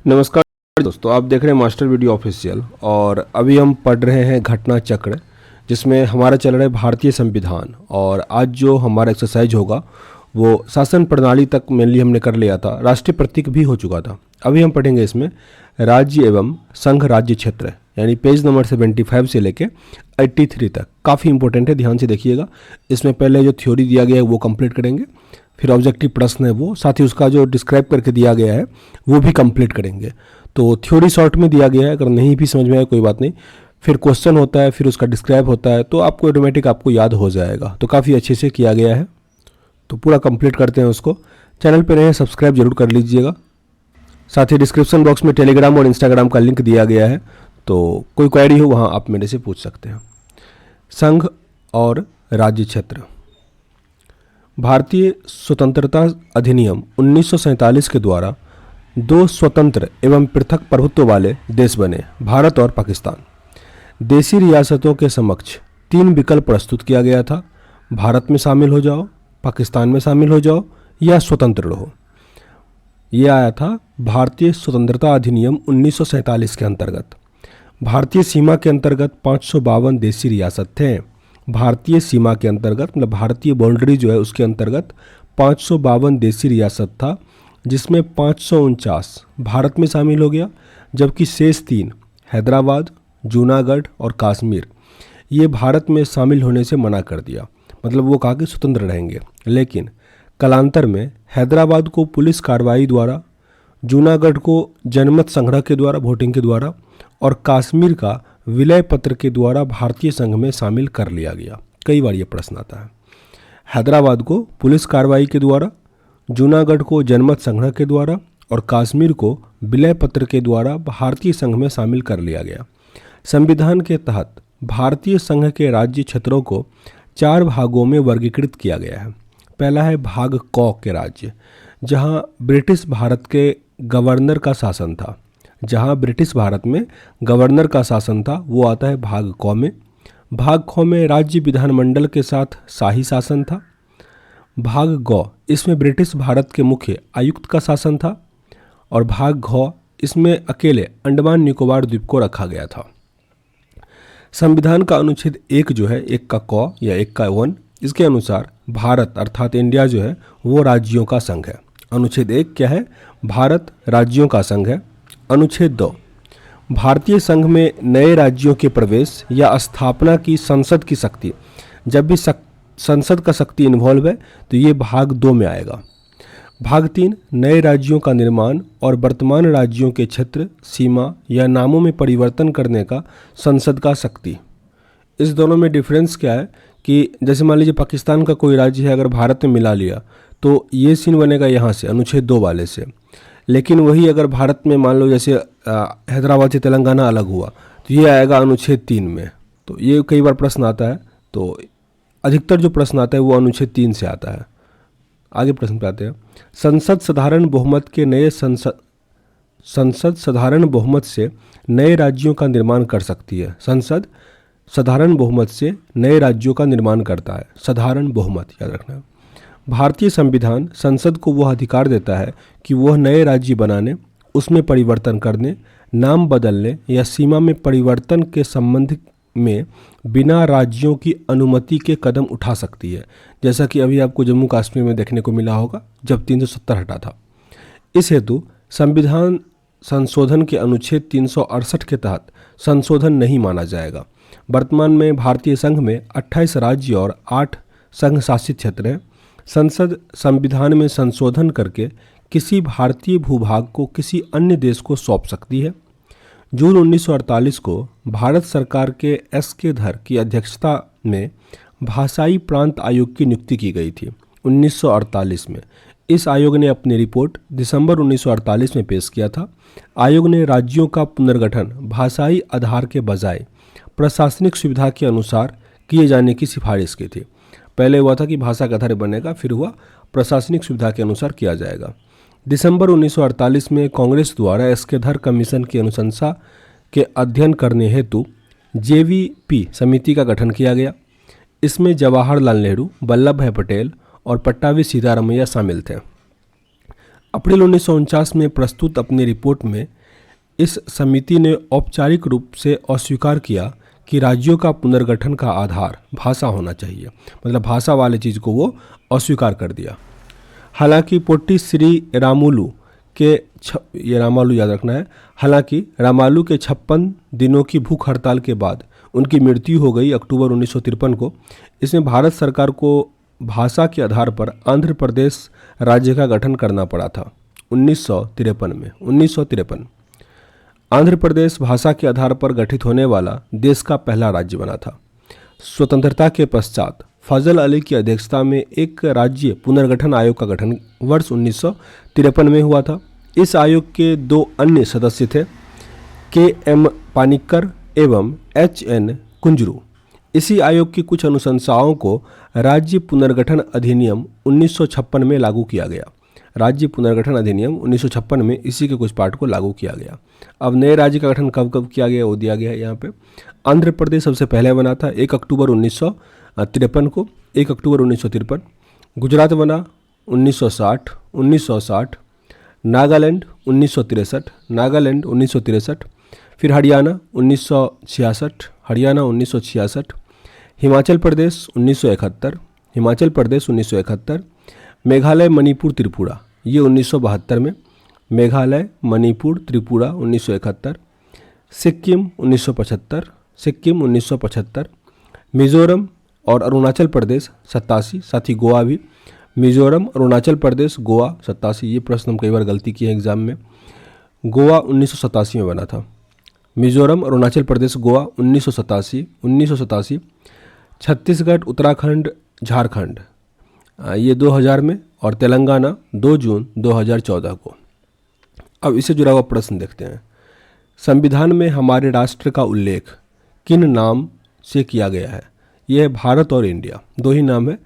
नमस्कार दोस्तों, आप देख रहे हैं मास्टर वीडियो ऑफिशियल। और अभी हम पढ़ रहे हैं घटना चक्र, जिसमें हमारा चल रहा है भारतीय संविधान। और आज जो हमारा एक्सरसाइज होगा वो शासन प्रणाली तक मेनली हमने कर लिया था, राष्ट्रीय प्रतीक भी हो चुका था। अभी हम पढ़ेंगे इसमें राज्य एवं संघ राज्य क्षेत्र, यानी पेज नंबर 75 से लेके 83 तक। काफ़ी इंपॉर्टेंट है, ध्यान से देखिएगा। इसमें पहले जो थ्योरी दिया गया है वो कंप्लीट करेंगे, फिर ऑब्जेक्टिव प्रश्न है वो, साथ ही उसका जो डिस्क्राइब करके दिया गया है वो भी कंप्लीट करेंगे। तो थ्योरी शॉर्ट में दिया गया है, अगर नहीं भी समझ में आए कोई बात नहीं, फिर क्वेश्चन होता है, फिर उसका डिस्क्राइब होता है, तो आपको ऑटोमेटिक आपको याद हो जाएगा। तो काफ़ी अच्छे से किया गया है, तो पूरा कंप्लीट करते हैं उसको। चैनल पर नए सब्सक्राइब जरूर कर लीजिएगा। साथ ही डिस्क्रिप्शन बॉक्स में टेलीग्राम और इंस्टाग्राम का लिंक दिया गया है, तो कोई क्वेरी हो वहाँ आप मेरे से पूछ सकते हैं। संघ और राज्य क्षेत्र। भारतीय स्वतंत्रता अधिनियम 1947 के द्वारा दो स्वतंत्र एवं पृथक प्रभुत्व वाले देश बने, भारत और पाकिस्तान। देशी रियासतों के समक्ष 3 विकल्प प्रस्तुत किया गया था: भारत में शामिल हो जाओ, पाकिस्तान में शामिल हो जाओ, या स्वतंत्र रहो। ये आया था भारतीय स्वतंत्रता अधिनियम 1947 के अंतर्गत। भारतीय सीमा के अंतर्गत 552 देशी रियासत थे। भारतीय सीमा के अंतर्गत मतलब भारतीय बाउंड्री जो है उसके अंतर्गत 552 देशी रियासत था, जिसमें 549 भारत में शामिल हो गया, जबकि शेष 3 हैदराबाद, जूनागढ़ और कश्मीर ये भारत में शामिल होने से मना कर दिया। मतलब वो कहा कि स्वतंत्र रहेंगे। लेकिन कालांतर में हैदराबाद को पुलिस कार्रवाई द्वारा, जूनागढ़ को जनमत संग्रह के द्वारा, वोटिंग के द्वारा, और कश्मीर का विलय पत्र के द्वारा भारतीय संघ में शामिल कर लिया गया। कई बार ये प्रश्न आता है। हैदराबाद को पुलिस कार्रवाई के द्वारा, जूनागढ़ को जनमत संग्रह के द्वारा और कश्मीर को विलय पत्र के द्वारा भारतीय संघ में शामिल कर लिया गया। संविधान के तहत भारतीय संघ के राज्य क्षेत्रों को 4 भागों में वर्गीकृत किया गया है। पहला है भाग क के राज्य, जहां ब्रिटिश भारत के गवर्नर का शासन था। जहां ब्रिटिश भारत में गवर्नर का शासन था वो आता है भाग क में। भाग ख में राज्य विधानमंडल के साथ शाही शासन था। भाग ग इसमें ब्रिटिश भारत के मुख्य आयुक्त का शासन था। और भाग घ इसमें अकेले अंडमान निकोबार द्वीप को रखा गया था। संविधान का अनुच्छेद 1 जो है, 1 का क या 1 का 1, इसके अनुसार भारत अर्थात इंडिया जो है वो राज्यों का संघ है। अनुच्छेद 1 क्या है? भारत राज्यों का संघ है। अनुच्छेद 2, भारतीय संघ में नए राज्यों के प्रवेश या स्थापना की संसद की शक्ति, जब भी संसद का शक्ति इन्वॉल्व है तो ये भाग 2 में आएगा। भाग 3, नए राज्यों का निर्माण और वर्तमान राज्यों के क्षेत्र, सीमा या नामों में परिवर्तन करने का संसद का शक्ति। इस दोनों में डिफरेंस क्या है कि जैसे मान लीजिए पाकिस्तान का कोई राज्य है, अगर भारत में मिला लिया तो ये सीन बनेगा यहाँ से, अनुच्छेद 2 वाले से। लेकिन वही अगर भारत में मान लो जैसे हैदराबाद से तेलंगाना अलग हुआ तो ये आएगा अनुच्छेद 3 में। तो ये कई बार प्रश्न आता है, तो अधिकतर जो प्रश्न आता है वो अनुच्छेद 3 से आता है। आगे प्रश्न पे आते हैं। संसद साधारण बहुमत से नए राज्यों का निर्माण कर सकती है। संसद साधारण बहुमत से नए राज्यों का निर्माण करता है। साधारण बहुमत याद रखना। भारतीय संविधान संसद को वह अधिकार देता है कि वह नए राज्य बनाने, उसमें परिवर्तन करने, नाम बदलने या सीमा में परिवर्तन के संबंध में बिना राज्यों की अनुमति के कदम उठा सकती है। जैसा कि अभी आपको जम्मू कश्मीर में देखने को मिला होगा जब 370 हटा था। इस हेतु संविधान संशोधन के अनुच्छेद 368 के तहत संशोधन नहीं माना जाएगा। वर्तमान में भारतीय संघ में 28 राज्य और 8 संघ शासित क्षेत्र हैं। संसद संविधान में संशोधन करके किसी भारतीय भूभाग को किसी अन्य देश को सौंप सकती है। जून 1948 को भारत सरकार के के धर की अध्यक्षता में भाषाई प्रांत आयोग की नियुक्ति की गई थी 1948 में। इस आयोग ने अपनी रिपोर्ट दिसंबर 1948 में पेश किया था। आयोग ने राज्यों का पुनर्गठन भाषाई आधार के बजाय प्रशासनिक सुविधा के अनुसार किए जाने की सिफारिश की थी। पहले हुआ था कि भाषा का आधार बनेगा, फिर हुआ प्रशासनिक सुविधा के अनुसार किया जाएगा। दिसंबर 1948 में कांग्रेस द्वारा के धर कमीशन की अनुशंसा के अध्ययन करने हेतु JVP समिति का गठन किया गया। इसमें जवाहरलाल नेहरू, वल्लभ भाई पटेल और पट्टाभी सीतारामैया शामिल थे। अप्रैल 1949 में प्रस्तुत अपनी रिपोर्ट में इस समिति ने औपचारिक रूप से अस्वीकार किया कि राज्यों का पुनर्गठन का आधार भाषा होना चाहिए, मतलब भाषा वाले चीज़ को वो अस्वीकार कर दिया। हालांकि पोट्टी श्री रामुलु के ये रामालू याद रखना है, हालांकि रामालू के 56 दिनों की भूख हड़ताल के बाद उनकी मृत्यु हो गई अक्टूबर 1953 को। इसमें भारत सरकार को भाषा के आधार पर आंध्र प्रदेश राज्य का गठन करना पड़ा था 1953 में। 1953 आंध्र प्रदेश भाषा के आधार पर गठित होने वाला देश का पहला राज्य बना था। स्वतंत्रता के पश्चात फजल अली की अध्यक्षता में एक राज्य पुनर्गठन आयोग का गठन वर्ष 1953 में हुआ था। इस आयोग के 2 अन्य सदस्य थे, के.एम. पानिक्कर एवं H.N. कुंजरू। इसी आयोग की कुछ अनुशंसाओं को राज्य पुनर्गठन अधिनियम 1956 में लागू किया गया। राज्य पुनर्गठन अधिनियम 1956 में इसी के कुछ पार्ट को लागू किया गया। अब नए राज्य का गठन कब कब किया गया वो दिया गया है यहाँ पे। आंध्र प्रदेश सबसे पहले बना था 1 अक्टूबर 1953 को, 1 अक्टूबर 1953। गुजरात बना 1960। नागालैंड 1963। फिर हरियाणा 1966। हिमाचल प्रदेश 1971। मेघालय मणिपुर त्रिपुरा ये 1972 में। मेघालय मणिपुर त्रिपुरा 1971। सिक्किम 1975। मिजोरम और अरुणाचल प्रदेश 87, साथ ही गोवा भी। मिजोरम, अरुणाचल प्रदेश, गोवा 87। ये प्रश्न हम कई बार गलती किए हैं एग्जाम में। गोवा 1987 में बना था। मिजोरम, अरुणाचल प्रदेश, गोवा 1987। छत्तीसगढ़, उत्तराखंड, झारखंड ये 2000 में, और तेलंगाना 2 जून 2014 को। अब इससे जुड़ा हुआ प्रश्न देखते हैं। संविधान में हमारे राष्ट्र का उल्लेख किन नाम से किया गया है? यह है भारत और इंडिया, 2 ही नाम है।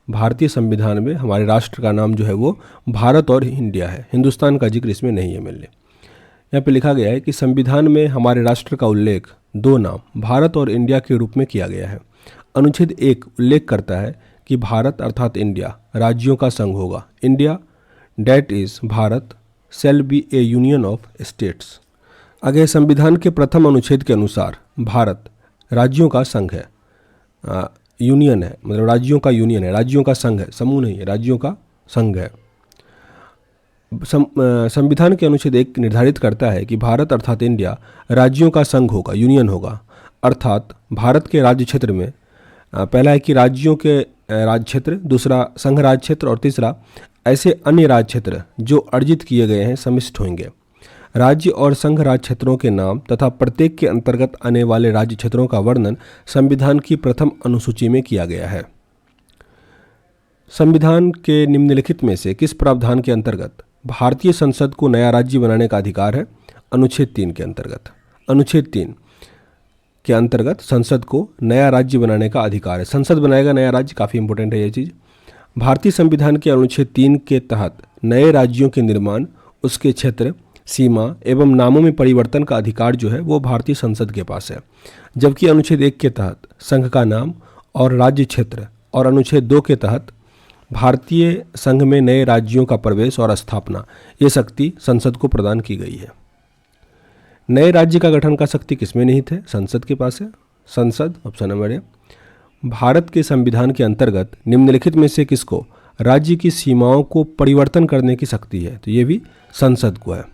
भारतीय संविधान में हमारे राष्ट्र का नाम जो है वो भारत और इंडिया है, हिंदुस्तान का जिक्र इसमें नहीं है मिलने। यहाँ पे लिखा गया है कि संविधान में हमारे राष्ट्र का उल्लेख 2 नाम भारत और इंडिया के रूप में किया गया है। अनुच्छेद 1 उल्लेख करता है कि भारत अर्थात इंडिया राज्यों का संघ होगा। India that is Bharat shall be a union of states. आगे संविधान के प्रथम अनुच्छेद के अनुसार भारत राज्यों का संघ है, यूनियन है, मतलब राज्यों का यूनियन है, राज्यों का संघ है, समूह नहीं है, राज्यों का संघ है। संविधान के अनुच्छेद 1 निर्धारित करता है कि भारत अर्थात इंडिया राज्यों का संघ होगा, यूनियन होगा। अर्थात भारत के राज्य क्षेत्र में पहला है कि राज्यों के राज्य क्षेत्र, दूसरा संघ राज्य क्षेत्र, और तीसरा ऐसे अन्य राज्य क्षेत्र जो अर्जित किए गए हैं सम्मिलित होंगे। राज्य और संघ राज्य क्षेत्रों के नाम तथा प्रत्येक के अंतर्गत आने वाले राज्य क्षेत्रों का वर्णन संविधान की प्रथम अनुसूची में किया गया है। संविधान के निम्नलिखित में से किस प्रावधान के अंतर्गत भारतीय संसद को नया राज्य बनाने का अधिकार है? अनुच्छेद 3 के अंतर्गत। अनुच्छेद 3 के अंतर्गत संसद को नया राज्य बनाने का अधिकार है। संसद बनाएगा नया राज्य, काफ़ी इंपॉर्टेंट है ये चीज़। भारतीय संविधान के अनुच्छेद 3 के तहत नए राज्यों के निर्माण, उसके क्षेत्र, सीमा एवं नामों में परिवर्तन का अधिकार जो है वो भारतीय संसद के पास है। जबकि अनुच्छेद 1 के तहत संघ का नाम और राज्य क्षेत्र, और अनुच्छेद 2 के तहत भारतीय संघ में नए राज्यों का प्रवेश और स्थापना, ये शक्ति संसद को प्रदान की गई है। नए राज्य का गठन का शक्ति किसमें निहित है? संसद के पास है। संसद, ऑप्शन नंबर ए। भारत के संविधान के अंतर्गत निम्नलिखित में से किसको राज्य की सीमाओं को परिवर्तन करने की शक्ति है? तो ये भी संसद को है।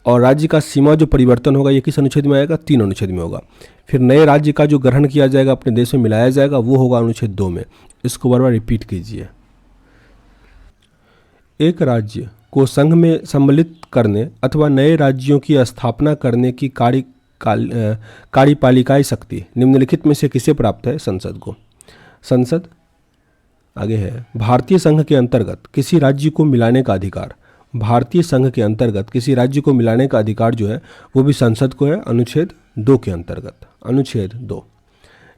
और राज्य का सीमा जो परिवर्तन होगा ये किस अनुच्छेद में आएगा? 3 अनुच्छेद में होगा। फिर नए राज्य का जो ग्रहण किया जाएगा, अपने देश में मिलाया जाएगा, वो होगा अनुच्छेद 2 में। इसको बार बार रिपीट कीजिए। एक राज्य को संघ में सम्मिलित करने अथवा नए राज्यों की स्थापना करने की कार्यपालिकाई शक्ति निम्नलिखित में से किसे प्राप्त है? संसद को। संसद आगे है भारतीय संघ के अंतर्गत किसी राज्य को मिलाने का अधिकार। भारतीय संघ के अंतर्गत किसी राज्य को मिलाने का अधिकार जो है वो भी संसद को है, अनुच्छेद 2 के अंतर्गत। अनुच्छेद 2।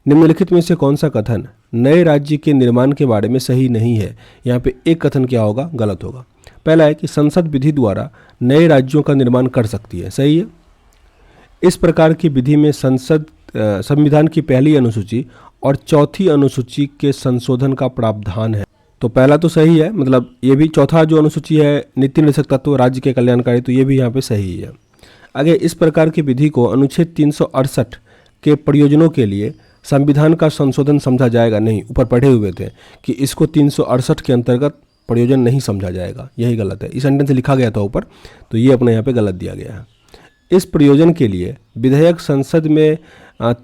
निम्नलिखित में से कौन सा कथन नए राज्य के निर्माण के बारे में सही नहीं है? यहाँ पे एक कथन क्या होगा? गलत होगा। पहला है कि संसद विधि द्वारा नए राज्यों का निर्माण कर सकती है, सही है। इस प्रकार की विधि में संसद संविधान की पहली अनुसूची और चौथी अनुसूची के संशोधन का प्रावधान है। तो पहला तो सही है, मतलब ये भी चौथा जो अनुसूची है नीति निर्देशक तत्व राज्य के कल्याणकारी, तो ये भी यहाँ पे सही है। आगे इस प्रकार की विधि को अनुच्छेद 368 के प्रयोजनों के लिए संविधान का संशोधन समझा जाएगा नहीं। ऊपर पढ़े हुए थे कि इसको 368 के अंतर्गत प्रयोजन नहीं समझा जाएगा, यही गलत है। इस सेंटेंस लिखा गया था ऊपर, तो ये अपने यहाँ पे गलत दिया गया है। इस प्रयोजन के लिए विधेयक संसद में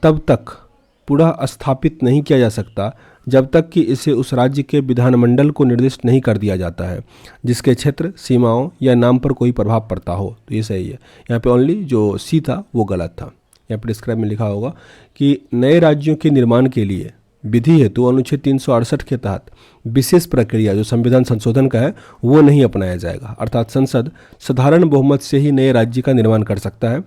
तब तक पुनः स्थापित नहीं किया जा सकता जब तक कि इसे उस राज्य के विधानमंडल को निर्दिष्ट नहीं कर दिया जाता है जिसके क्षेत्र, सीमाओं या नाम पर कोई प्रभाव पड़ता हो। तो ये सही है। यहाँ पे ओनली जो सी था वो गलत था। यहाँ पर डिस्क्राइब में लिखा होगा कि नए राज्यों के निर्माण के लिए विधि हेतु अनुच्छेद 368 के तहत विशेष प्रक्रिया जो संविधान संशोधन का है वो नहीं अपनाया जाएगा। अर्थात संसद साधारण बहुमत से ही नए राज्य का निर्माण कर सकता है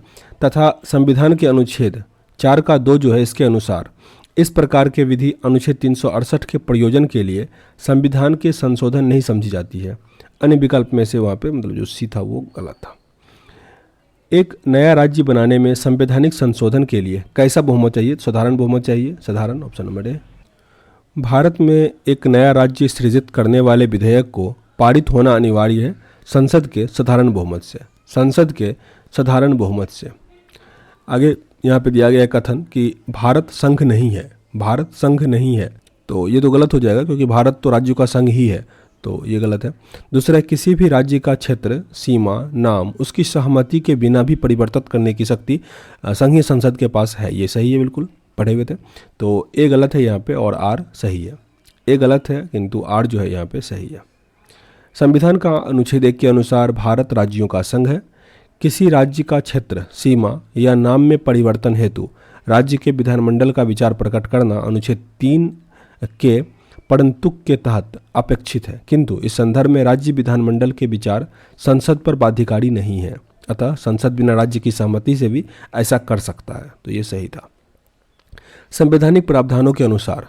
तथा संविधान के अनुच्छेद 4 का 2 जो है इसके अनुसार इस प्रकार के विधि अनुच्छेद 368 के प्रयोजन के लिए संविधान के संशोधन नहीं समझी जाती है। अन्य विकल्प में से वहाँ पे मतलब जो सी था वो गलत था। एक नया राज्य बनाने में संवैधानिक संशोधन के लिए कैसा बहुमत चाहिए? साधारण बहुमत चाहिए। साधारण ऑप्शन नंबर ए। भारत में एक नया राज्य सृजित करने वाले विधेयक को पारित होना अनिवार्य है संसद के साधारण बहुमत से। संसद के साधारण बहुमत से। आगे यहाँ पे दिया गया कथन कि भारत संघ नहीं है। भारत संघ नहीं है, तो ये तो गलत हो जाएगा क्योंकि भारत तो राज्यों का संघ ही है, तो ये गलत है। दूसरा, किसी भी राज्य का क्षेत्र, सीमा, नाम उसकी सहमति के बिना भी परिवर्तित करने की शक्ति संघीय संसद के पास है। ये सही है, बिल्कुल पढ़े हुए थे। तो ए गलत है यहाँ पे और आर सही है। ए गलत है किंतु आर जो है यहाँ पे सही है। संविधान का अनुच्छेद 1 के अनुसार भारत राज्यों का संघ है। किसी राज्य का क्षेत्र, सीमा या नाम में परिवर्तन हेतु राज्य के विधानमंडल का विचार प्रकट करना अनुच्छेद 3 के परंतुक के तहत अपेक्षित है, किंतु इस संदर्भ में राज्य विधानमंडल के विचार संसद पर बाध्यकारी नहीं है। अतः संसद बिना राज्य की सहमति से भी ऐसा कर सकता है। तो ये सही था। संवैधानिक प्रावधानों के अनुसार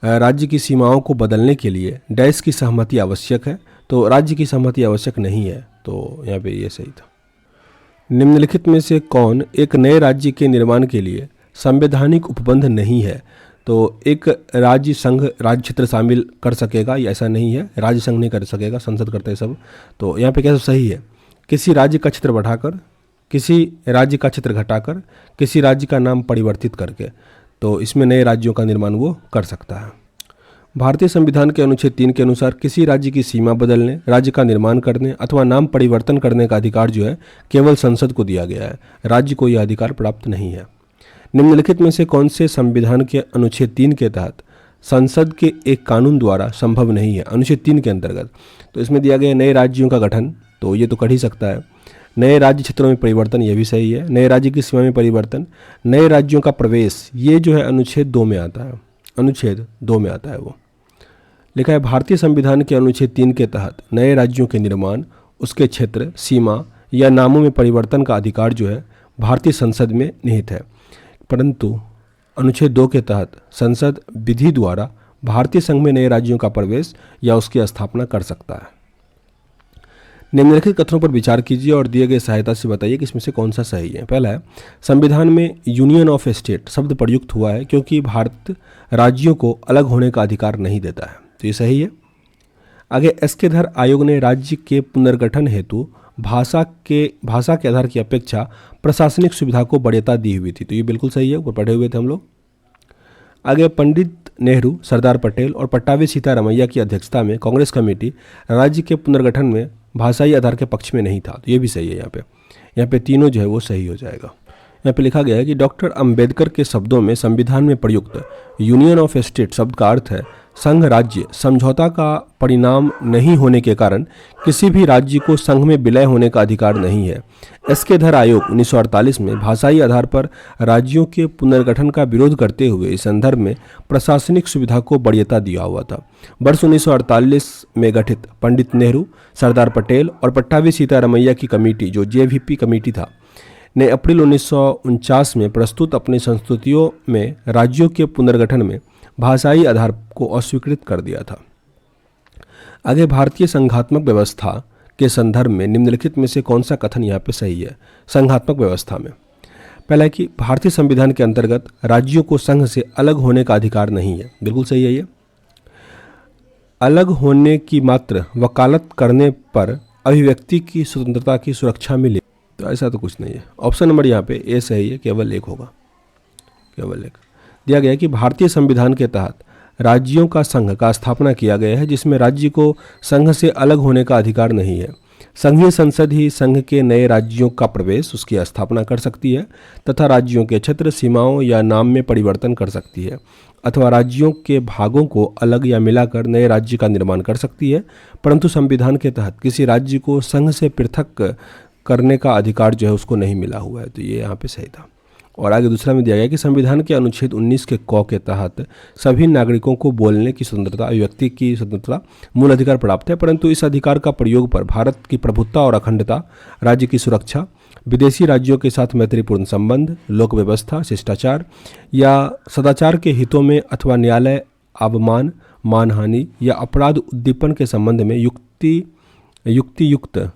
राज्य की सीमाओं को बदलने के लिए डैश की सहमति आवश्यक है, तो राज्य की सहमति आवश्यक नहीं है। तो यहाँ पे ये सही था। निम्नलिखित में से कौन एक नए राज्य के निर्माण के लिए संवैधानिक उपबंध नहीं है? तो एक राज्य संघ राज्य क्षेत्र शामिल कर सकेगा, या ऐसा नहीं है। राज्य संघ नहीं कर सकेगा, संसद करते हैं सब। तो यहाँ पे कैसे सही है? किसी राज्य का क्षेत्र बढ़ाकर, किसी राज्य का क्षेत्र घटाकर, किसी राज्य का नाम परिवर्तित करके, तो इसमें नए राज्यों का निर्माण वो कर सकता है। भारतीय संविधान के अनुच्छेद 3 के अनुसार किसी राज्य की सीमा बदलने, राज्य का निर्माण करने अथवा नाम परिवर्तन करने का अधिकार जो है केवल संसद को दिया गया है। राज्य को यह अधिकार प्राप्त नहीं है। निम्नलिखित में से कौन से संविधान के अनुच्छेद 3 के तहत संसद के एक कानून द्वारा संभव नहीं है? अनुच्छेद 3 के अंतर्गत तो इसमें दिया गया नए राज्यों का गठन, तो ये तो कर ही सकता है। नए राज्य क्षेत्रों में परिवर्तन, ये भी सही है। नए राज्य की सीमा में परिवर्तन, नए राज्यों का प्रवेश, ये जो है अनुच्छेद 2 में आता है। अनुच्छेद 2 में आता है वो लिखा है। भारतीय संविधान के अनुच्छेद 3 के तहत नए राज्यों के निर्माण, उसके क्षेत्र, सीमा या नामों में परिवर्तन का अधिकार जो है भारतीय संसद में निहित है, परंतु अनुच्छेद 2 के तहत संसद विधि द्वारा भारतीय संघ में नए राज्यों का प्रवेश या उसकी स्थापना कर सकता है। निम्नलिखित कथनों पर विचार कीजिए और दिए गए सहायता से बताइए कि इसमें से कौन सा सही है। पहला है, संविधान में यूनियन ऑफ स्टेट शब्द प्रयुक्त हुआ है क्योंकि भारत राज्यों को अलग होने का अधिकार नहीं देता है, तो ये सही है। आगे, एस्केधर आयोग ने राज्य के पुनर्गठन हेतु भाषा के आधार की अपेक्षा प्रशासनिक सुविधा को वरीयता दी हुई थी, तो ये बिल्कुल सही है, ऊपर पढ़े हुए थे हम लोग। आगे, पंडित नेहरू, सरदार पटेल और पट्टाभी सीतारमैया की अध्यक्षता में कांग्रेस कमेटी राज्य के पुनर्गठन में भाषाई आधार के पक्ष में नहीं था, तो ये भी सही है। यहाँ पे तीनों जो है वो सही हो जाएगा। यहाँ पे लिखा गया है कि डॉक्टर अंबेडकर के शब्दों में संविधान में प्रयुक्त यूनियन ऑफ स्टेट शब्द का अर्थ है संघ राज्य समझौता का परिणाम नहीं होने के कारण किसी भी राज्य को संघ में विलय होने का अधिकार नहीं है। एस्केधर आयोग 1948 में भाषाई आधार पर राज्यों के पुनर्गठन का विरोध करते हुए इस संदर्भ में प्रशासनिक सुविधा को वरीयता दिया हुआ था। वर्ष 1948 में गठित पंडित नेहरू, सरदार पटेल और पट्टाभी सीतारमैया की कमेटी, जो JVP कमेटी था, ने अप्रैल 1949 में प्रस्तुत अपनी संस्तुतियों में राज्यों के पुनर्गठन में भाषाई आधार को अस्वीकृत कर दिया था। आगे, भारतीय संघात्मक व्यवस्था के संदर्भ में निम्नलिखित में से कौन सा कथन यहाँ पे सही है? संघात्मक व्यवस्था में पहला है कि भारतीय संविधान के अंतर्गत राज्यों को संघ से अलग होने का अधिकार नहीं है, बिल्कुल सही है। ये अलग होने की मात्र वकालत करने पर अभिव्यक्ति की स्वतंत्रता की सुरक्षा मिले, तो ऐसा तो कुछ नहीं है। ऑप्शन नंबर यहाँ पे ए सही है, केवल एक होगा, केवल एक। दिया गया है कि भारतीय संविधान के तहत राज्यों का संघ का स्थापना किया गया है, जिसमें राज्य को संघ से अलग होने का अधिकार नहीं है। संघीय संसद ही संघ के नए राज्यों का प्रवेश, उसकी स्थापना कर सकती है तथा राज्यों के क्षेत्र, सीमाओं या नाम में परिवर्तन कर सकती है, अथवा राज्यों के भागों को अलग या मिलाकर नए राज्य का निर्माण कर सकती है, परंतु संविधान के तहत किसी राज्य को संघ से पृथक करने का अधिकार जो है उसको नहीं मिला हुआ है। तो ये यहाँ पे सही था। और आगे दूसरा में दिया गया कि संविधान के अनुच्छेद 19 के क के तहत सभी नागरिकों को बोलने की स्वतंत्रता, अभिव्यक्ति की स्वतंत्रता, मूल अधिकार प्राप्त है, परंतु इस अधिकार का प्रयोग पर भारत की प्रभुत्ता और अखंडता, राज्य की सुरक्षा, विदेशी राज्यों के साथ मैत्रीपूर्ण संबंध, लोक व्यवस्था, शिष्टाचार या सदाचार के हितों में अथवा न्यायालय अवमान, मानहानि या अपराध उद्दीपन के संबंध में युक्तियुक्त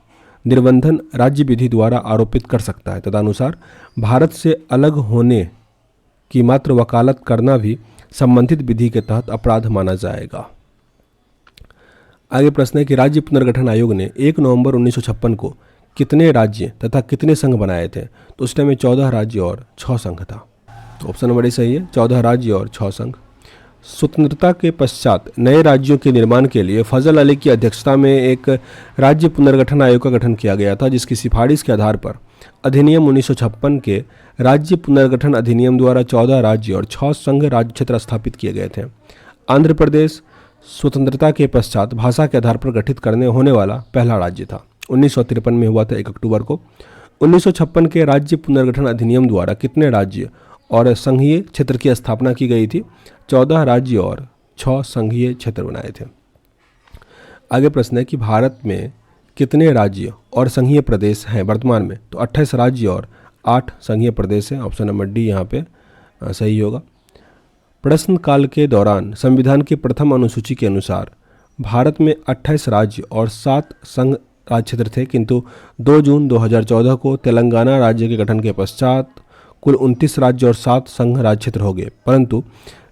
निर्बंधन राज्य विधि द्वारा आरोपित कर सकता है। तदनुसार भारत से अलग होने की मात्र वकालत करना भी संबंधित विधि के तहत अपराध माना जाएगा। आगे प्रश्न है कि राज्य पुनर्गठन आयोग ने 1 नवंबर 1956 को कितने राज्य तथा कितने संघ बनाए थे? तो उस टाइम में 14 राज्य और 6 संघ था। तो ऑप्शन नंबर ए सही है, 14 राज्य और 6 संघ। स्वतंत्रता के पश्चात नए राज्यों के निर्माण के लिए फजल अली की अध्यक्षता में एक राज्य पुनर्गठन आयोग का गठन किया गया था, जिसकी सिफारिश के आधार पर अधिनियम 1956 के राज्य पुनर्गठन अधिनियम द्वारा 14 राज्य और 6 संघ राज्य क्षेत्र स्थापित किए गए थे। आंध्र प्रदेश स्वतंत्रता के पश्चात भाषा के आधार पर गठित करने होने वाला पहला राज्य था। 1953 में हुआ था 1 अक्टूबर को। 1956 के राज्य पुनर्गठन अधिनियम द्वारा कितने राज्य और संघीय क्षेत्र की स्थापना की गई थी? 14 राज्य और 6 संघीय क्षेत्र बनाए थे। आगे प्रश्न है कि भारत में कितने राज्य और संघीय प्रदेश हैं वर्तमान में? तो 28 राज्य और 8 संघीय प्रदेश हैं। ऑप्शन नंबर डी यहाँ पे सही होगा। प्रश्न काल के दौरान संविधान की प्रथम अनुसूची के अनुसार भारत में 28 राज्य और 7 संघ राज्य क्षेत्र थे, किंतु 2 जून 2014 को तेलंगाना राज्य के गठन के पश्चात कुल 29 राज्य और 7 संघ राज्य क्षेत्र हो गए, परंतु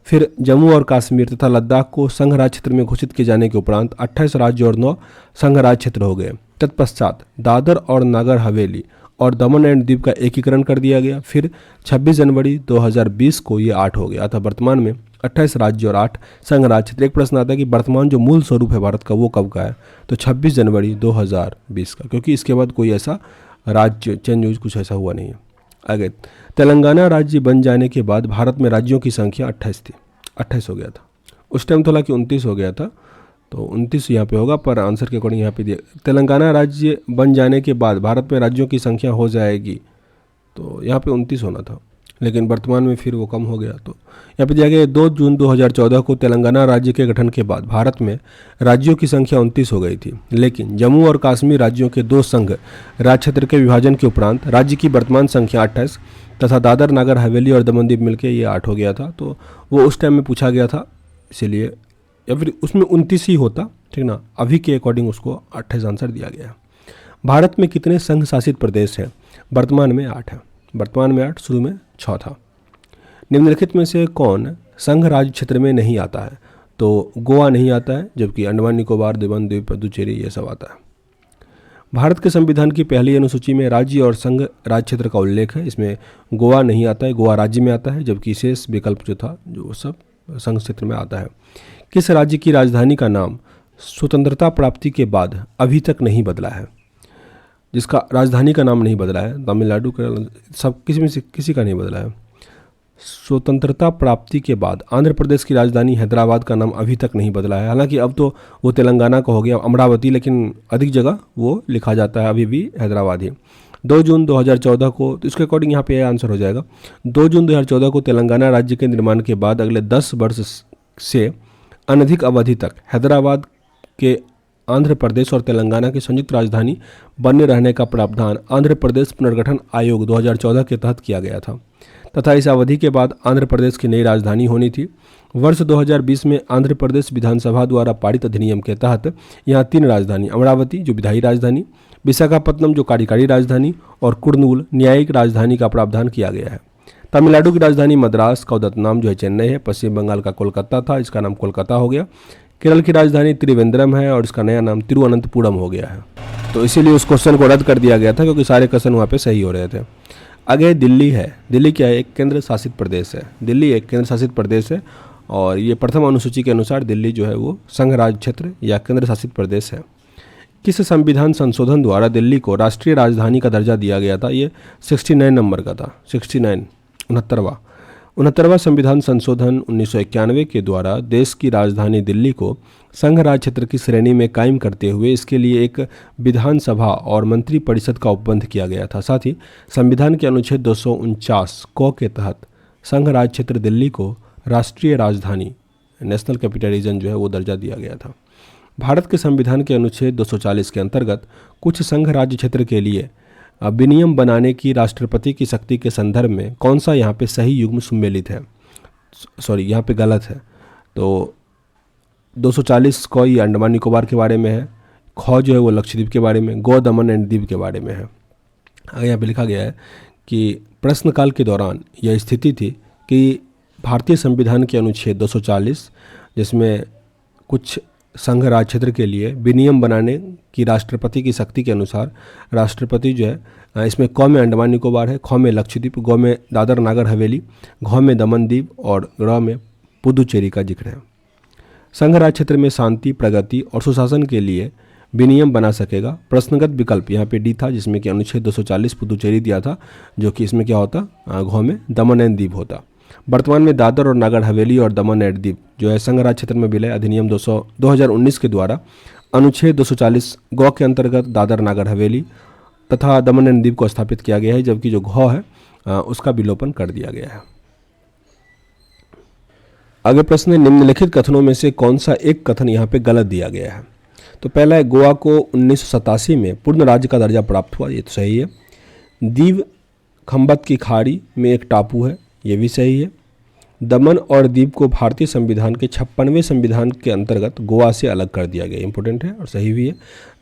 फिर जम्मू और कश्मीर तथा लद्दाख को संघ राज्य क्षेत्र में घोषित किए जाने के उपरांत 28 राज्य और 9 संघ राज्य क्षेत्र हो गए। तत्पश्चात दादर और नागर हवेली और दमन एंड दीव का एकीकरण कर दिया गया। फिर 26 जनवरी 2020 को ये 8 हो गया, अतः वर्तमान में 28 राज्य और 8 संघ राज्य क्षेत्र। एक प्रश्न आता है कि वर्तमान जो मूल स्वरूप है भारत का वो कब का है? तो 26 जनवरी 2020 का, क्योंकि इसके बाद कोई ऐसा राज्य चेंज कुछ ऐसा हुआ नहीं है। आगे तेलंगाना राज्य बन जाने के बाद भारत में राज्यों की संख्या 28 थी, 28 हो गया था। उस टाइम तो हालांकि 29 हो गया था, तो 29 यहाँ पे होगा, पर आंसर के अकॉर्डिंग यहाँ पे दिया तेलंगाना राज्य बन जाने के बाद भारत में राज्यों की संख्या हो जाएगी, तो यहाँ पे 29 होना था, लेकिन वर्तमान में फिर वो कम हो गया। तो यहाँ पे दिया गया 2 जून 2014 को तेलंगाना राज्य के गठन के बाद भारत में राज्यों की संख्या 29 हो गई थी, लेकिन जम्मू और कश्मीर राज्यों के 2 संघ राज्य क्षेत्र के विभाजन के उपरांत राज्य की वर्तमान संख्या 28 तथा दादर नागर हवेली और दमन दीव मिलकर ये 8 हो गया था। तो वो उस टाइम में पूछा गया था, इसीलिए, या फिर उसमें 29 ही होता, ठीक ना। अभी के अकॉर्डिंग उसको 28 आंसर दिया गया। भारत में कितने संघ शासित प्रदेश हैं? वर्तमान में 8 है। वर्तमान में 8, शुरू में 6 था। निम्नलिखित में से कौन संघ राज्य क्षेत्र में नहीं आता है? तो गोवा नहीं आता है, जबकि अंडमान निकोबार, दमन द्वीप, पुदुचेरी ये सब आता है। भारत के संविधान की पहली अनुसूची में राज्य और संघ राज्य क्षेत्र का उल्लेख है, इसमें गोवा नहीं आता है, गोवा राज्य में आता है, जबकि शेष विकल्प जो था जो सब संघ क्षेत्र में आता है। किस राज्य की राजधानी का नाम स्वतंत्रता प्राप्ति के बाद अभी तक नहीं बदला है? जिसका राजधानी का नाम नहीं बदला है, तमिलनाडु का, सब किसी में से किसी का नहीं बदला है। स्वतंत्रता प्राप्ति के बाद आंध्र प्रदेश की राजधानी हैदराबाद का नाम अभी तक नहीं बदला है। हालांकि अब तो वो तेलंगाना का हो गया अमरावती, लेकिन अधिक जगह वो लिखा जाता है अभी भी हैदराबाद ही। 2 जून 2014 को, तो इसके अकॉर्डिंग यहाँ पे आंसर हो जाएगा। 2 जून 2014 को तेलंगाना राज्य के निर्माण के बाद अगले 10 वर्ष से अनधिक अवधि तक हैदराबाद के आंध्र प्रदेश और तेलंगाना की संयुक्त राजधानी बने रहने का प्रावधान आंध्र प्रदेश पुनर्गठन आयोग 2014 के तहत किया गया था, तथा इस अवधि के बाद आंध्र प्रदेश की नई राजधानी होनी थी। वर्ष 2020 में आंध्र प्रदेश विधानसभा द्वारा पारित अधिनियम के तहत यहाँ 3 राजधानी, अमरावती जो विधायी राजधानी, विशाखापत्तनम जो कार्यकारी राजधानी और कुर्नूल न्यायिक राजधानी का प्रावधान किया गया है। तमिलनाडु की राजधानी मद्रास का उद्यत नाम जो है चेन्नई है। पश्चिम बंगाल का कोलकाता था, इसका नाम कोलकाता हो गया। केरल की राजधानी त्रिवेंद्रम है और इसका नया नाम तिरुवनंतपुरम हो गया है। तो इसीलिए उस क्वेश्चन को रद्द कर दिया गया था क्योंकि सारे क्वेश्चन वहाँ पे सही हो रहे थे। आगे दिल्ली है। दिल्ली क्या है? एक केंद्र शासित प्रदेश है। दिल्ली एक केंद्र शासित प्रदेश है और ये प्रथम अनुसूची के अनुसार दिल्ली जो है वो संघ राज्य क्षेत्र या केंद्र शासित प्रदेश है। किस संविधान संशोधन द्वारा दिल्ली को राष्ट्रीय राजधानी का दर्जा दिया गया था? ये 69 नंबर का था। 69 69वां संविधान संशोधन 1991 के द्वारा देश की राजधानी दिल्ली को संघ राज्य क्षेत्र की श्रेणी में कायम करते हुए इसके लिए एक विधानसभा और मंत्री परिषद का उपबंध किया गया था। साथ ही संविधान के अनुच्छेद 249 क के तहत संघ राज्य क्षेत्र दिल्ली को राष्ट्रीय राजधानी नेशनल कैपिटल रीजन जो है वो दर्जा दिया गया था। भारत के संविधान के अनुच्छेद 240 के अंतर्गत कुछ संघ राज्य क्षेत्र के लिए विनियम बनाने की राष्ट्रपति की शक्ति के संदर्भ में कौन सा यहाँ पे सही युग्म सम्मिलित है? सॉरी, यहाँ पे गलत है। तो 240 क ये अंडमान निकोबार के बारे में है, ख जो है वो लक्षद्वीप के बारे में, गो दमन एंड दीव के बारे में है। आगे यहाँ पे लिखा गया है कि प्रश्नकाल के दौरान यह स्थिति थी कि भारतीय संविधान के अनुच्छेद 240 जिसमें कुछ संघ राज्य क्षेत्र के लिए विनियम बनाने की राष्ट्रपति की शक्ति के अनुसार राष्ट्रपति जो है इसमें क में अंडमान निकोबार है, ख में लक्षद्वीप, ग में दादर नागर हवेली, घ में दमन दीव और ङ में पुदुचेरी का जिक्र है। संघ राज्य क्षेत्र में शांति, प्रगति और सुशासन के लिए विनियम बना सकेगा। प्रश्नगत विकल्प यहाँ पे डी था जिसमें कि अनुच्छेद 240 पुदुचेरी दिया था, जो कि इसमें क्या होता, घ में दमन एंड दीव होता। वर्तमान में दादर और नागर हवेली और दमन एंड दीव जो है संघ राज्य क्षेत्र में विलय अधिनियम 2019 के द्वारा अनुच्छेद 240 ग के अंतर्गत दादर नागर हवेली तथा दमन एंड दीव को स्थापित किया गया है, जबकि जो घ है उसका विलोपन कर दिया गया है। आगे प्रश्न है, निम्नलिखित कथनों में से कौन सा एक कथन यहाँ पे गलत दिया गया है? तो पहला है, गोवा को 1987 में पूर्ण राज्य का दर्जा प्राप्त हुआ, ये तो सही है। दीव खंबत की खाड़ी में एक टापू है, ये भी सही है। दमन और दीव को भारतीय संविधान के 56वें संविधान के अंतर्गत गोवा से अलग कर दिया गया, इंपॉर्टेंट है और सही भी है।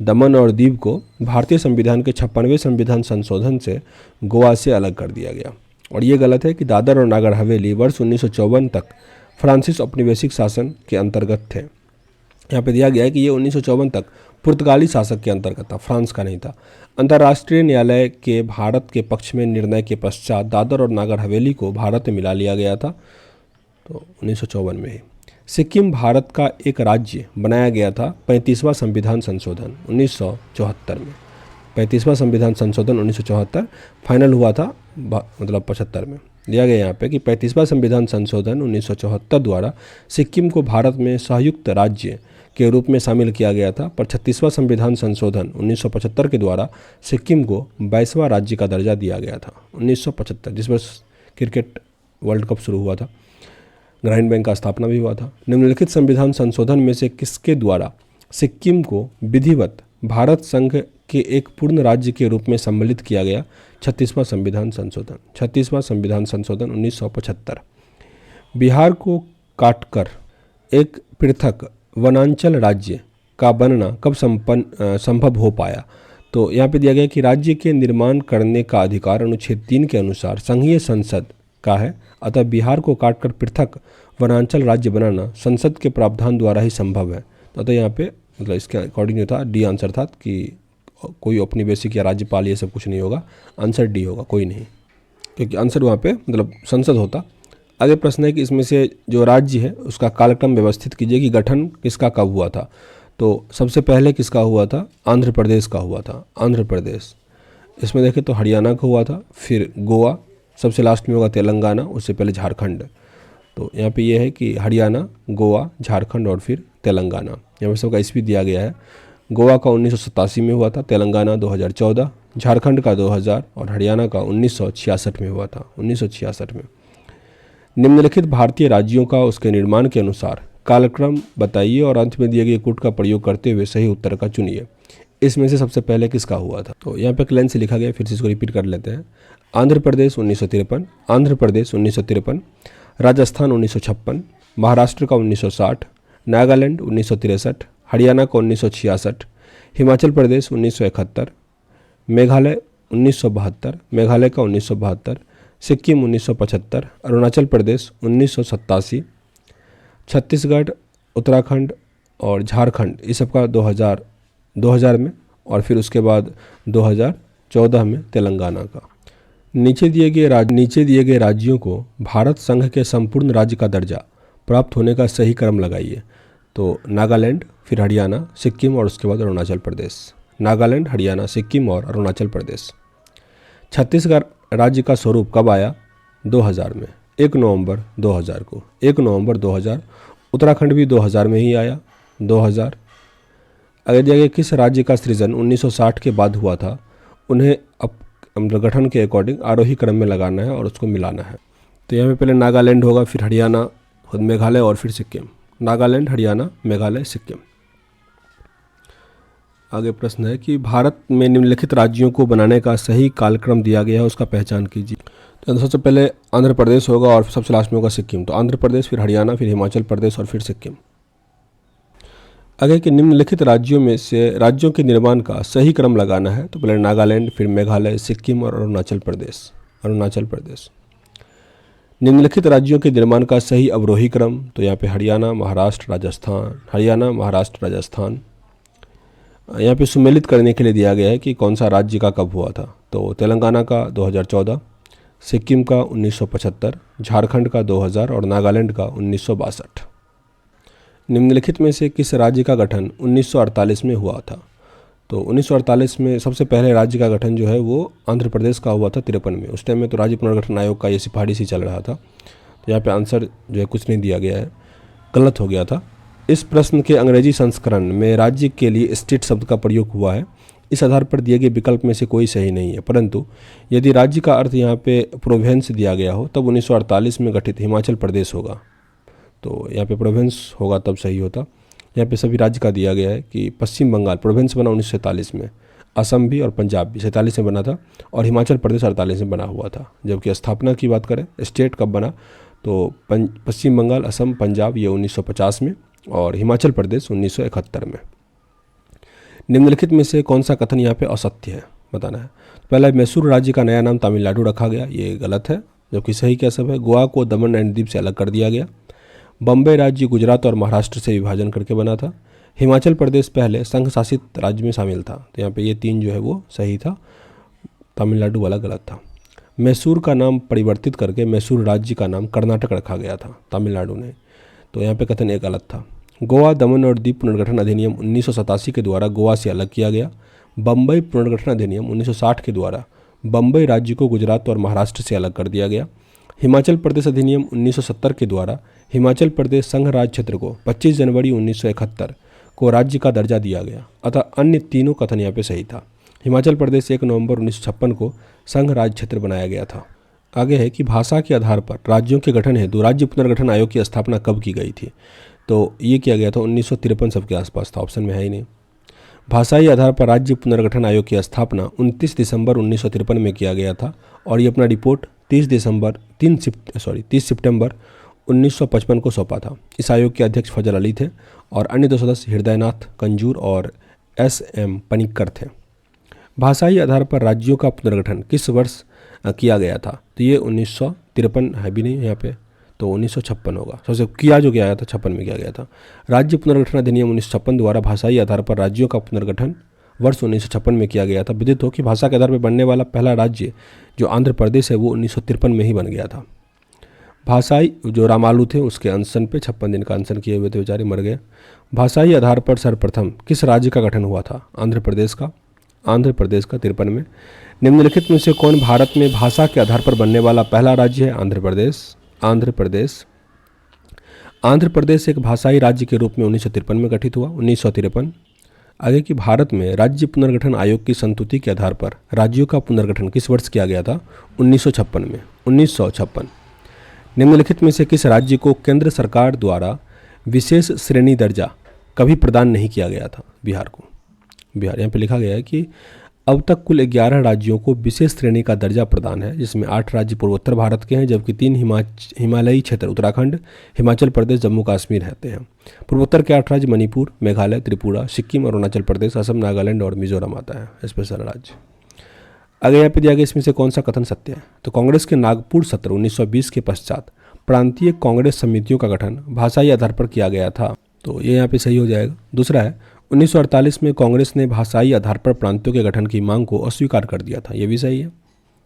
दमन और दीव को भारतीय संविधान के 56वें संविधान संशोधन से गोवा से अलग कर दिया गया। और ये गलत है कि दादर और नागर हवेली वर्ष 1954 तक फ्रांसीसी औपनिवेशिक शासन के अंतर्गत थे। यहाँ पे दिया गया है कि ये 1954 तक पुर्तगाली शासक के अंतर्गत था, फ्रांस का नहीं था। अंतर्राष्ट्रीय न्यायालय के भारत के पक्ष में निर्णय के पश्चात दादर और नागर हवेली को भारत में मिला लिया गया था, तो 1954 में ही। सिक्किम भारत का एक राज्य बनाया गया था 35वां संविधान संशोधन 1974 में। 35वां संविधान संशोधन 1974 फाइनल हुआ था मतलब 75 में। दिया गया यहाँ पे कि 35वां संविधान संशोधन 1974 द्वारा सिक्किम को भारत में संयुक्त राज्य के रूप में शामिल किया गया था, पर 36वां संविधान संशोधन 1975 के द्वारा सिक्किम को 22वां राज्य का दर्जा दिया गया था। 1975 जिस वर्ष क्रिकेट वर्ल्ड कप शुरू हुआ था, ग्रामीण बैंक का स्थापना भी हुआ था। निम्नलिखित संविधान संशोधन में से किसके द्वारा सिक्किम को विधिवत भारत संघ के एक पूर्ण राज्य के रूप में सम्मिलित किया गया? 36वां संविधान संशोधन। 36वां संविधान संशोधन 1975। बिहार को काटकर एक पृथक वनांचल राज्य का बनना कब संभव हो पाया? तो यहाँ पे दिया गया कि राज्य के निर्माण करने का अधिकार अनुच्छेद 3 के अनुसार संघीय संसद का है, अतः बिहार को काटकर पृथक वनांचल राज्य बनाना संसद के प्रावधान द्वारा ही संभव है। तो अतः यहाँ पे मतलब इसके अकॉर्डिंग जो था डी आंसर था कि कोई औपनिवेशिक या राज्यपाल ये सब कुछ नहीं होगा, आंसर डी होगा, कोई नहीं, क्योंकि आंसर वहाँ पे मतलब संसद होता। आगे प्रश्न है कि इसमें से जो राज्य है उसका कालक्रम व्यवस्थित कीजिए कि गठन किसका कब हुआ था। तो सबसे पहले किसका हुआ था? आंध्र प्रदेश का हुआ था, आंध्र प्रदेश। इसमें देखें तो हरियाणा का हुआ था, फिर गोवा, सबसे लास्ट में होगा तेलंगाना, उससे पहले झारखंड। तो यहाँ पे ये है कि हरियाणा, गोवा, झारखंड और फिर तेलंगाना। यहाँ पे सबका ईस्वी दिया गया है। गोवा का 1987 में हुआ था, तेलंगाना 2014, झारखंड का 2000 और हरियाणा का 1966 में हुआ था, 1966 में। निम्नलिखित भारतीय राज्यों का उसके निर्माण के अनुसार कालक्रम बताइए और अंत में दिए गए कूट का प्रयोग करते हुए सही उत्तर का चुनिए। इसमें से सबसे पहले किसका हुआ था? तो यहाँ पे एक लाइन से लिखा गया, फिर से इसको रिपीट कर लेते हैं। आंध्र प्रदेश 1953, आंध्र प्रदेश 1953, राजस्थान 1956, महाराष्ट्र का 1960, नागालैंड 1963, हरियाणा का 1966, हिमाचल प्रदेश 1971, मेघालय 1972, मेघालय का 1972, सिक्किम 1975, अरुणाचल प्रदेश 1987, छत्तीसगढ़, उत्तराखंड और झारखंड, इस सब का 2000 में, और फिर उसके बाद 2014 में तेलंगाना का। नीचे दिए गए राज्यों को भारत संघ के संपूर्ण राज्य का दर्जा प्राप्त होने का सही क्रम लगाइए। तो नागालैंड, फिर हरियाणा, सिक्किम और उसके बाद अरुणाचल प्रदेश। नागालैंड, हरियाणा, सिक्किम और अरुणाचल प्रदेश। छत्तीसगढ़ राज्य का स्वरूप कब आया? 2000 में, 1 नवंबर 2000 को, 1 नवंबर 2000। उत्तराखंड भी 2000 में ही आया, 2000। अगर दिया गया किस राज्य का सृजन 1960 के बाद हुआ था, उन्हें गठन के अकॉर्डिंग आरोही क्रम में लगाना है और उसको मिलाना है। तो यहाँ पे पहले नागालैंड होगा, फिर हरियाणा, खुद मेघालय और फिर सिक्किम। नागालैंड, हरियाणा, मेघालय, सिक्किम। आगे प्रश्न है कि भारत में निम्नलिखित राज्यों को बनाने का सही कालक्रम दिया गया है, उसका पहचान कीजिए। तो सबसे पहले आंध्र प्रदेश होगा और सबसे लास्ट में होगा सिक्किम। तो आंध्र प्रदेश, फिर हरियाणा, फिर हिमाचल प्रदेश और फिर सिक्किम। आगे के निम्नलिखित राज्यों में से राज्यों के निर्माण का सही क्रम लगाना है। तो पहले नागालैंड, फिर मेघालय, सिक्किम और अरुणाचल प्रदेश। निम्नलिखित राज्यों के निर्माण का सही अवरोही क्रम। तो यहाँ पे हरियाणा, महाराष्ट्र, राजस्थान। यहाँ पे सुमेलित करने के लिए दिया गया है कि कौन सा राज्य का कब हुआ था। तो तेलंगाना का 2014, सिक्किम का 1975, झारखंड का 2000 और नागालैंड का 1962। निम्नलिखित में से किस राज्य का गठन 1948 में हुआ था? तो 1948 में सबसे पहले राज्य का गठन जो है वो आंध्र प्रदेश का हुआ था 53 में। उस टाइम में तो राज्य पुनर्गठन आयोग का ये सिफारिश ही चल रहा था। तो यहाँ पे आंसर जो है कुछ नहीं दिया गया है, गलत हो गया था। इस प्रश्न के अंग्रेजी संस्करण में राज्य के लिए स्टेट शब्द का प्रयोग हुआ है। इस आधार पर दिए गए विकल्प में से कोई सही नहीं है, परंतु यदि राज्य का अर्थ यहाँ पे प्रोविंस दिया गया हो तब 1948 में गठित हिमाचल प्रदेश होगा। तो यहाँ पे प्रोविंस होगा तब सही होता। यहाँ पे सभी राज्य का दिया गया है कि पश्चिम बंगाल प्रोविंस बना 1947 में, असम भी और पंजाब भी 47 में बना था और हिमाचल प्रदेश 48 में बना हुआ था। जबकि स्थापना की बात करें, स्टेट कब बना, तो पश्चिम बंगाल, असम, पंजाब ये 1950 में और हिमाचल प्रदेश 1971 में। निम्नलिखित में से कौन सा कथन यहाँ पे असत्य है बताना है। पहला, मैसूर राज्य का नया नाम तमिलनाडु रखा गया, ये गलत है। जबकि सही क्या सब है, गोवा को दमन एंड दीव से अलग कर दिया गया। बम्बई राज्य गुजरात और महाराष्ट्र से विभाजन करके बना था। हिमाचल प्रदेश पहले संघ शासित राज्य में शामिल था। तो यहाँ पे ये 3 जो है वो सही था, तमिलनाडु वाला गलत था। मैसूर का नाम परिवर्तित करके मैसूर राज्य का नाम कर्नाटक रखा गया था तमिलनाडु ने। तो यहाँ पे कथन एक गलत था। गोवा दमन और दीव पुनर्गठन अधिनियम 1987 के द्वारा गोवा से अलग किया गया। बम्बई पुनर्गठन अधिनियम 1960 के द्वारा बम्बई राज्य को गुजरात और महाराष्ट्र से अलग कर दिया गया। हिमाचल प्रदेश अधिनियम 1970 के द्वारा हिमाचल प्रदेश संघ राज्य क्षेत्र को 25 जनवरी 1971 को राज्य का दर्जा दिया गया। अतः अन्य तीनों कथन यहाँ पे सही था। हिमाचल प्रदेश 1 नवंबर 1956 को संघ राज्य क्षेत्र बनाया गया था। आगे है कि भाषा के आधार पर राज्यों के गठन हेतु राज्य पुनर्गठन आयोग की स्थापना कब की गई थी? तो ये किया गया था 1953 सबके आसपास था, ऑप्शन में है ही नहीं। भाषाई आधार पर राज्य पुनर्गठन आयोग की स्थापना 29 दिसंबर 1953 में किया गया था और ये अपना रिपोर्ट 30 सितंबर 1955 को सौंपा था। इस आयोग के अध्यक्ष फजल अली थे और अन्य 2 सदस्य हृदयनाथ कंजूर और SM पनिक्कर थे। भाषाई आधार पर राज्यों का पुनर्गठन किस वर्ष किया गया था? तो ये 1953 है भी नहीं यहाँ पे, तो 1956 होगा। सबसे किया जो गया था 56 में किया गया था। राज्य पुनर्गठन अधिनियम 1956 द्वारा भाषाई आधार पर राज्यों का पुनर्गठन वर्ष 1956 में किया गया था। विदित हो कि भाषा के आधार पर बनने वाला पहला राज्य जो आंध्र प्रदेश है वो 1953 में ही बन गया था। भाषाई जो रामालू थे उसके अनशन पे 56 दिन का अनशन किए हुए थे, बेचारे मर गए। भाषाई आधार पर सर्वप्रथम किस राज्य का गठन हुआ था? आंध्र प्रदेश का 53 में। निम्नलिखित में से कौन भारत में भाषा के आधार पर बनने वाला पहला राज्य है? आंध्र प्रदेश एक भाषाई राज्य के रूप में 1953 में गठित हुआ, 1953। आगे कि भारत में राज्य पुनर्गठन आयोग की संस्तुति के आधार पर राज्यों का पुनर्गठन किस वर्ष किया गया था? 1956। निम्नलिखित में से किस राज्य को केंद्र सरकार द्वारा विशेष श्रेणी दर्जा कभी प्रदान नहीं किया गया था? बिहार को। बिहार यहाँ पे लिखा गया है कि अब तक कुल 11 राज्यों को विशेष श्रेणी का दर्जा प्रदान है, जिसमें 8 राज्य पूर्वोत्तर भारत के हैं जबकि 3 हिमालयी क्षेत्र उत्तराखंड, हिमाचल प्रदेश, जम्मू कश्मीर रहते हैं। पूर्वोत्तर के 8 राज्य मणिपुर, मेघालय, त्रिपुरा, सिक्किम, अरुणाचल प्रदेश, असम, नागालैंड और मिजोरम आता है स्पेशल राज्य। आगे यहाँ पे दिया गया इसमें से कौन सा कथन सत्य है? तो कांग्रेस के नागपुर सत्र 1920 के पश्चात प्रांतीय कांग्रेस समितियों का गठन भाषाई आधार पर किया गया था, तो ये यहाँ पे सही हो जाएगा। दूसरा है 1948 में कांग्रेस ने भाषाई आधार पर प्रांतों के गठन की मांग को अस्वीकार कर दिया था। ये भी सही है,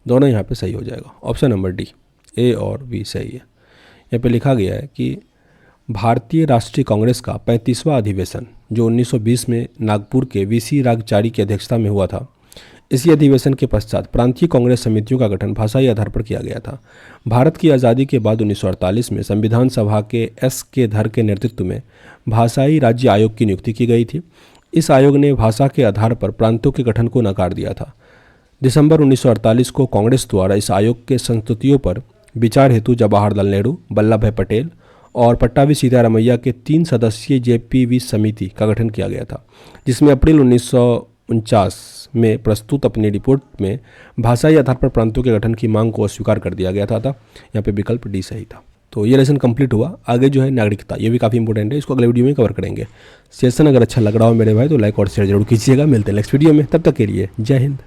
दोनों यहाँ पे सही हो जाएगा। ऑप्शन नंबर डी, ए और बी सही है। यहाँ पे लिखा गया है कि भारतीय राष्ट्रीय कांग्रेस का 35वां अधिवेशन जो 1920 में नागपुर के वीसी रागचारी की अध्यक्षता में हुआ था, इसी अधिवेशन के पश्चात प्रांतीय कांग्रेस समितियों का गठन भाषाई आधार पर किया गया था। भारत की आज़ादी के बाद 1948 में संविधान सभा के एस के धर के नेतृत्व में भाषाई राज्य आयोग की नियुक्ति की गई थी। इस आयोग ने भाषा के आधार पर प्रांतों के गठन को नकार दिया था। दिसंबर 1948 को कांग्रेस द्वारा इस आयोग के संस्तुतियों पर विचार हेतु जवाहरलाल नेहरू, वल्लभ भाई पटेल और पट्टाभी सीतारामैया के 3 सदस्यीय जेपीवी समिति का गठन किया गया था, जिसमें अप्रैल 1949 में प्रस्तुत अपनी रिपोर्ट में भाषाई आधार पर प्रांतों के गठन की मांग को अस्वीकार कर दिया गया था। यहाँ पे विकल्प डी सही था। तो ये लेसन कंप्लीट हुआ। आगे जो है नागरिकता, ये भी काफ़ी इंपॉर्टेंट है, इसको अगले वीडियो में कवर करेंगे। सेशन अगर अच्छा लग रहा हो मेरे भाई तो लाइक और शेयर जरूर कीजिएगा। मिलते हैं नेक्स्ट वीडियो में, तब तक के लिए जय हिंद।